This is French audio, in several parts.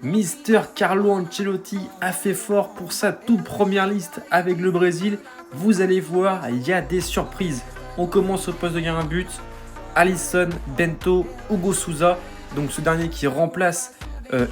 Mister Carlo Ancelotti a fait fort pour sa toute première liste avec le Brésil. Vous allez voir, il y a des surprises. On commence au poste de gardien de but. Alisson, Bento, Hugo Souza. Donc ce dernier qui remplace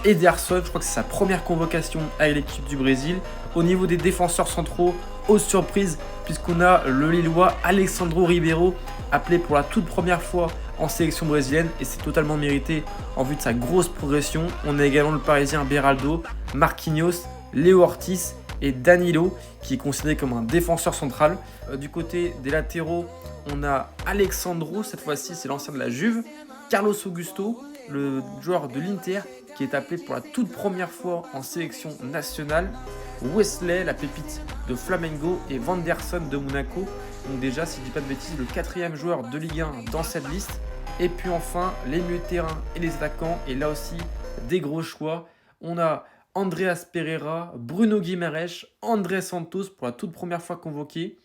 Ederson. Je crois que c'est sa première convocation avec l'équipe du Brésil. Au niveau des défenseurs centraux, aux surprises, puisqu'on a le Lillois Alexandro Ribeiro, appelé pour la toute première fois en sélection brésilienne, et c'est totalement mérité en vue de sa grosse progression. On a également le Parisien Beraldo, Marquinhos, Léo Ortiz et Danilo, qui est considéré comme un défenseur central. Du côté des latéraux, on a Alexandro, cette fois-ci c'est l'ancien de la Juve, Carlos Augusto, le joueur de l'Inter, qui est appelé pour la toute première fois en sélection nationale, Wesley, la pépite de Flamengo, et Vanderson de Monaco. Donc déjà, si je ne dis pas de bêtises, le quatrième joueur de Ligue 1 dans cette liste. Et puis enfin, les milieux de terrain et les attaquants. Et là aussi, des gros choix. On a Andreas Pereira, Bruno Guimaraes, André Santos pour la toute première fois convoqué.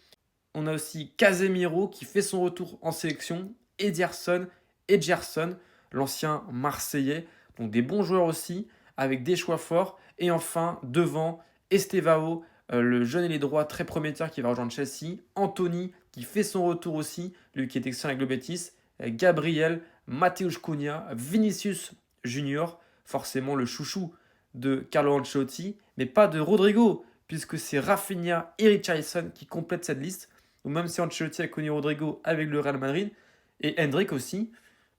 On a aussi Casemiro qui fait son retour en sélection. Ederson et Gerson, l'ancien Marseillais. Donc des bons joueurs aussi, avec des choix forts. Et enfin, devant, Estevao, le jeune ailier droit très prometteur qui va rejoindre Chelsea. Anthony qui fait son retour aussi, lui qui est excellent avec le Betis. Gabriel, Mateusz Cunha, Vinicius Junior, forcément le chouchou de Carlo Ancelotti, mais pas de Rodrigo, puisque c'est Rafinha et Richarlison qui complètent cette liste. Donc même si Ancelotti a connu Rodrigo avec le Real Madrid, et Hendrik aussi,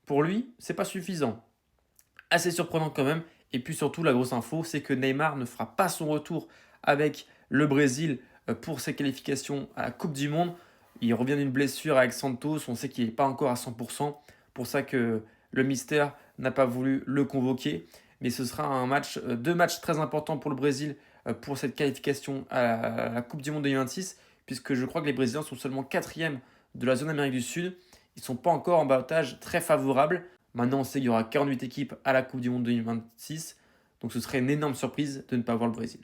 pour lui, c'est pas suffisant. Assez surprenant quand même. Et puis surtout, la grosse info, c'est que Neymar ne fera pas son retour avec le Brésil pour ses qualifications à la Coupe du Monde. Il revient d'une blessure avec Santos, on sait qu'il n'est pas encore à 100%. Pour ça que le Mister n'a pas voulu le convoquer. Mais ce sera deux matchs très importants pour le Brésil pour cette qualification à la Coupe du Monde 2026, puisque je crois que les Brésiliens sont seulement quatrième de la zone Amérique du Sud. Ils ne sont pas encore en balotage très favorable. Maintenant, on sait qu'il y aura 48 équipes à la Coupe du Monde 2026. Donc ce serait une énorme surprise de ne pas voir le Brésil.